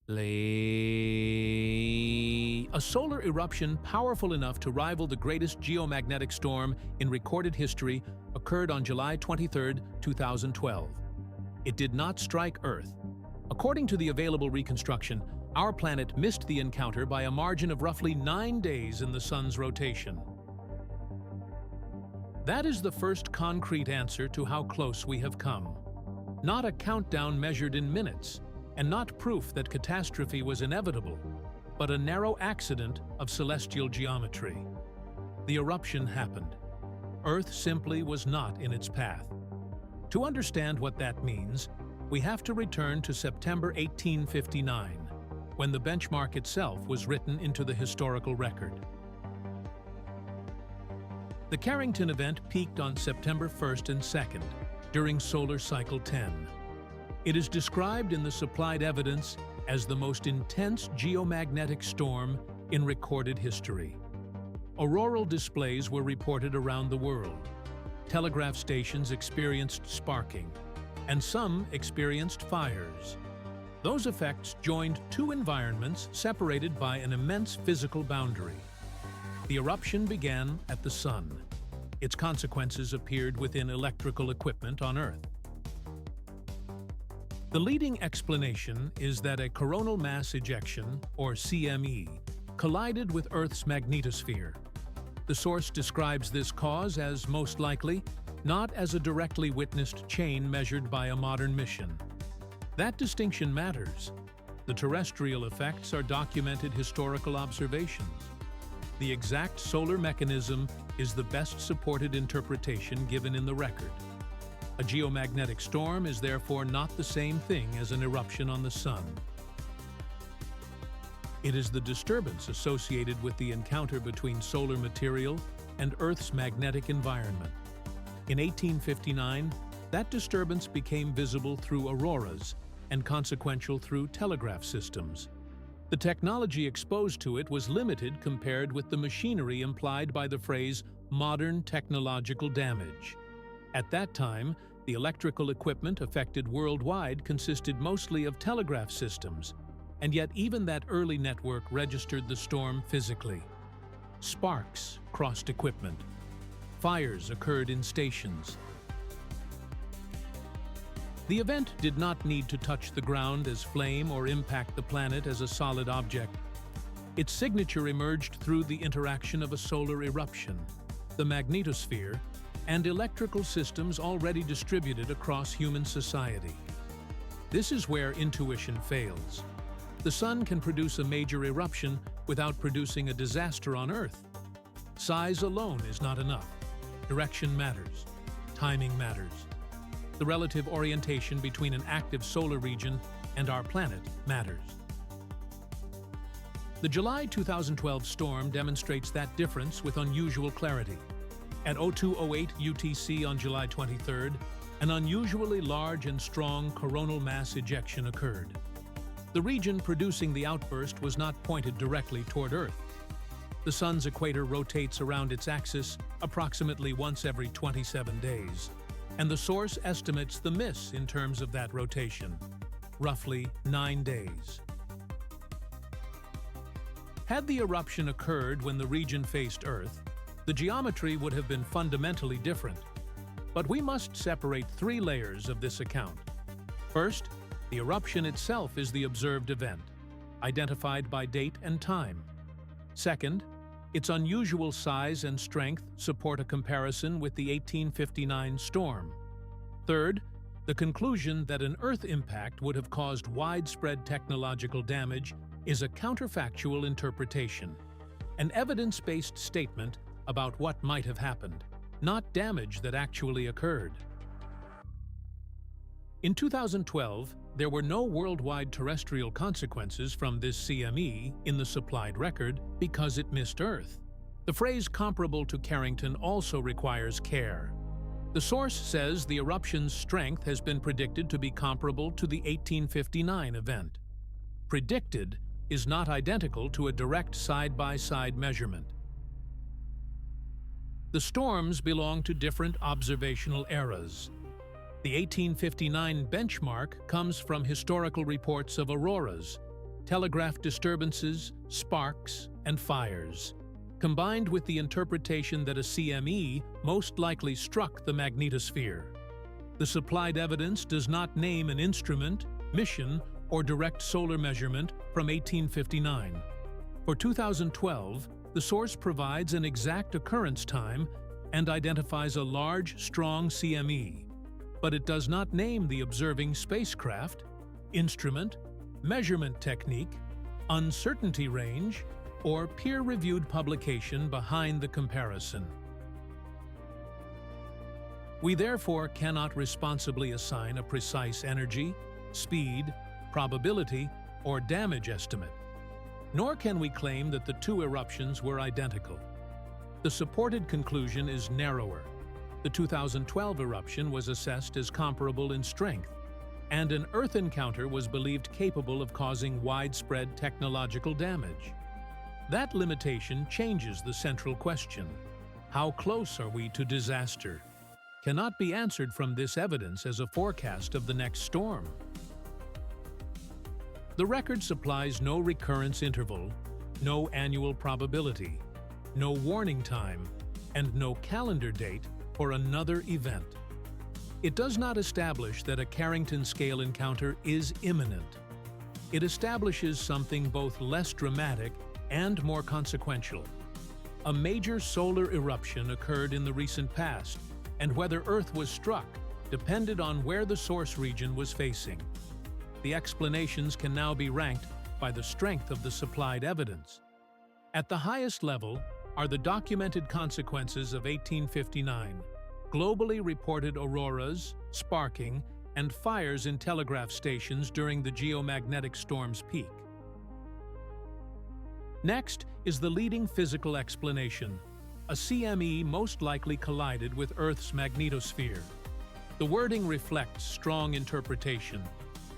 A solar eruption powerful enough to rival the greatest geomagnetic storm in recorded history occurred on July 23, 2012. It did not strike Earth. According to the available reconstruction, our planet missed the encounter by a margin of roughly 9 days in the Sun's rotation. That is the first concrete answer to how close we have come. Not a countdown measured in minutes, and not proof that catastrophe was inevitable, but a narrow accident of celestial geometry. The eruption happened. Earth simply was not in its path. To understand what that means, we have to return to September 1859, when the benchmark itself was written into the historical record. The Carrington Event peaked on September 1st and 2nd, during solar cycle 10. It is described in the supplied evidence as the most intense geomagnetic storm in recorded history. Auroral displays were reported around the world. Telegraph stations experienced sparking, and some experienced fires. Those effects joined two environments separated by an immense physical boundary. The eruption began at the Sun. Its consequences appeared within electrical equipment on Earth. The leading explanation is that a coronal mass ejection, or CME, collided with Earth's magnetosphere. The source describes this cause as most likely, not as a directly witnessed chain measured by a modern mission. That distinction matters. The terrestrial effects are documented historical observations. The exact solar mechanism is the best supported interpretation given in the record. A geomagnetic storm is therefore not the same thing as an eruption on the Sun. It is the disturbance associated with the encounter between solar material and Earth's magnetic environment. In 1859, that disturbance became visible through auroras and consequential through telegraph systems. The technology exposed to it was limited compared with the machinery implied by the phrase modern technological damage. At that time, the electrical equipment affected worldwide consisted mostly of telegraph systems, and yet even that early network registered the storm physically. Sparks crossed equipment. Fires occurred in stations. The event did not need to touch the ground as flame or impact the planet as a solid object. Its signature emerged through the interaction of a solar eruption, the magnetosphere, and electrical systems already distributed across human society. This is where intuition fails. The Sun can produce a major eruption without producing a disaster on Earth. Size alone is not enough. Direction matters. Timing matters. The relative orientation between an active solar region and our planet matters. The July 2012 storm demonstrates that difference with unusual clarity. At 02:08 UTC on July 23rd, an unusually large and strong coronal mass ejection occurred. The region producing the outburst was not pointed directly toward Earth. The Sun's equator rotates around its axis approximately once every 27 days, and the source estimates the miss in terms of that rotation, roughly 9 days. Had the eruption occurred when the region faced Earth, the geometry would have been fundamentally different. But we must separate 3 layers of this account. First, the eruption itself is the observed event, identified by date and time. Second, its unusual size and strength support a comparison with the 1859 storm. Third, the conclusion that an Earth impact would have caused widespread technological damage is a counterfactual interpretation, an evidence-based statement about what might have happened, not damage that actually occurred. In 2012, there were no worldwide terrestrial consequences from this CME in the supplied record because it missed Earth. The phrase comparable to Carrington also requires care. The source says the eruption's strength has been predicted to be comparable to the 1859 event. Predicted is not identical to a direct side-by-side measurement. The storms belong to different observational eras. The 1859 benchmark comes from historical reports of auroras. telegraph disturbances, sparks, and fires, combined with the interpretation that a CME most likely struck the magnetosphere. The supplied evidence does not name an instrument, mission, or direct solar measurement from 1859. For 2012, the source provides an exact occurrence time and identifies a large, strong CME, but it does not name the observing spacecraft, instrument, measurement technique, uncertainty range, or peer-reviewed publication behind the comparison. We therefore cannot responsibly assign a precise energy, speed, probability, or damage estimate, nor can we claim that the two eruptions were identical. The supported conclusion is narrower. The 2012 eruption was assessed as comparable in strength, and an Earth encounter was believed capable of causing widespread technological damage. That limitation changes the central question: how close are we to disaster? Cannot be answered from this evidence as a forecast of the next storm. The record supplies no recurrence interval, no annual probability, no warning time, and no calendar date for another event. It does not establish that a Carrington scale encounter is imminent. It establishes something both less dramatic and more consequential. A major solar eruption occurred in the recent past, and whether Earth was struck depended on where the source region was facing. The explanations can now be ranked by the strength of the supplied evidence. At the highest level are the documented consequences of 1859, globally reported auroras, sparking, and fires in telegraph stations during the geomagnetic storm's peak. Next is the leading physical explanation. A CME most likely collided with Earth's magnetosphere. The wording reflects strong interpretation,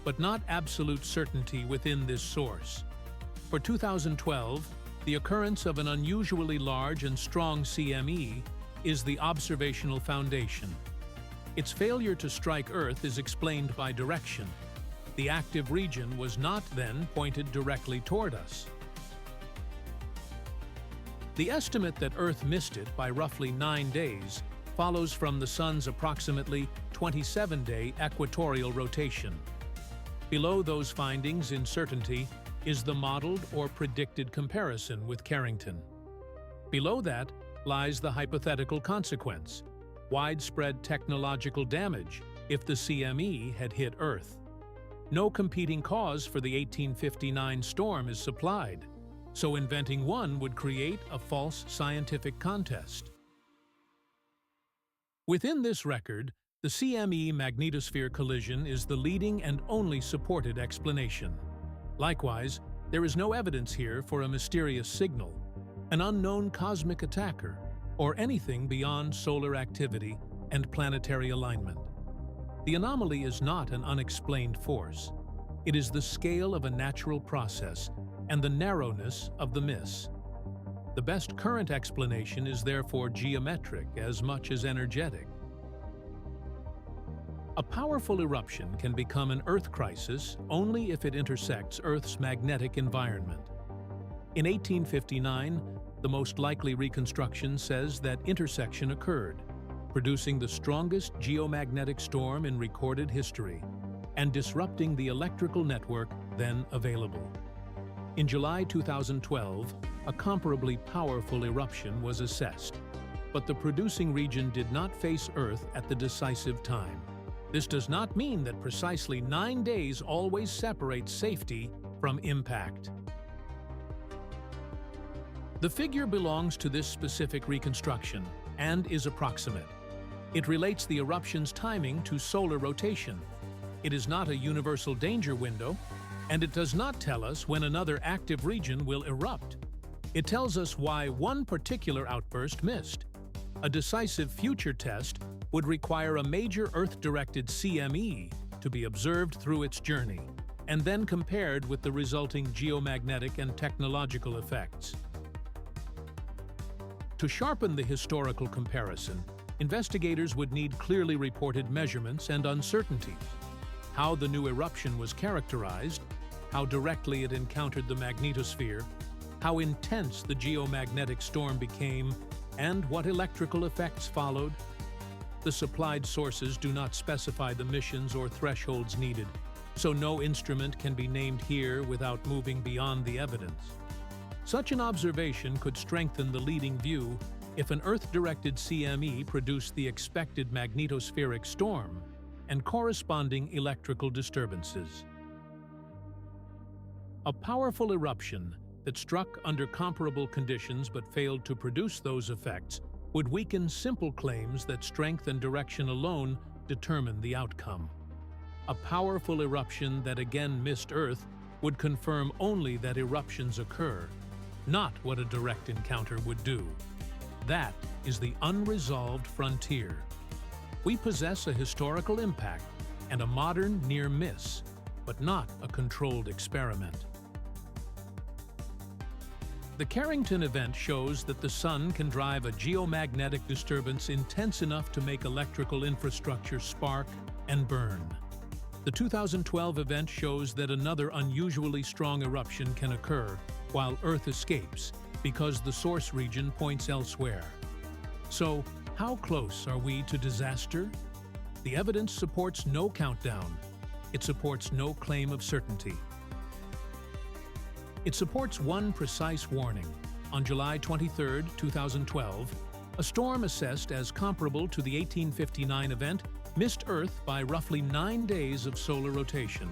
but not absolute certainty within this source. For 2012, the occurrence of an unusually large and strong CME is the observational foundation. Its failure to strike Earth is explained by direction. The active region was not then pointed directly toward us. The estimate that Earth missed it by roughly 9 days follows from the Sun's approximately 27-day equatorial rotation. Below those findings in certainty is the modeled or predicted comparison with Carrington. Below that lies the hypothetical consequence: widespread technological damage if the CME had hit Earth. No competing cause for the 1859 storm is supplied, so inventing one would create a false scientific contest. Within this record, the CME magnetosphere collision is the leading and only supported explanation. Likewise, there is no evidence here for a mysterious signal, an unknown cosmic attacker, or anything beyond solar activity and planetary alignment. The anomaly is not an unexplained force. It is the scale of a natural process and the narrowness of the miss. The best current explanation is therefore geometric as much as energetic. A powerful eruption can become an Earth crisis only if it intersects Earth's magnetic environment. In 1859, the most likely reconstruction says that intersection occurred, producing the strongest geomagnetic storm in recorded history and disrupting the electrical network then available. In July 2012, a comparably powerful eruption was assessed, but the producing region did not face Earth at the decisive time. This does not mean that precisely 9 days always separates safety from impact. The figure belongs to this specific reconstruction and is approximate. It relates the eruption's timing to solar rotation. It is not a universal danger window, and it does not tell us when another active region will erupt. It tells us why one particular outburst missed. A decisive future test would require a major Earth-directed CME to be observed through its journey, and then compared with the resulting geomagnetic and technological effects. To sharpen the historical comparison, investigators would need clearly reported measurements and uncertainties, how the new eruption was characterized, how directly it encountered the magnetosphere, how intense the geomagnetic storm became, and what electrical effects followed. The supplied sources do not specify the missions or thresholds needed, so no instrument can be named here without moving beyond the evidence. Such an observation could strengthen the leading view if an Earth-directed CME produced the expected magnetospheric storm and corresponding electrical disturbances. A powerful eruption that struck under comparable conditions but failed to produce those effects would weaken simple claims that strength and direction alone determine the outcome. A powerful eruption that again missed Earth would confirm only that eruptions occur, not what a direct encounter would do. That is the unresolved frontier. We possess a historical impact and a modern near miss, but not a controlled experiment. The Carrington Event shows that the Sun can drive a geomagnetic disturbance intense enough to make electrical infrastructure spark and burn. The 2012 event shows that another unusually strong eruption can occur while Earth escapes because the source region points elsewhere. So, how close are we to disaster? The evidence supports no countdown. It supports no claim of certainty. It supports one precise warning. On July 23, 2012, a storm assessed as comparable to the 1859 event missed Earth by roughly 9 days of solar rotation.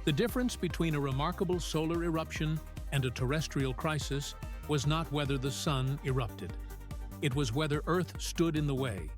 The difference between a remarkable solar eruption and a terrestrial crisis was not whether the Sun erupted. It was whether Earth stood in the way.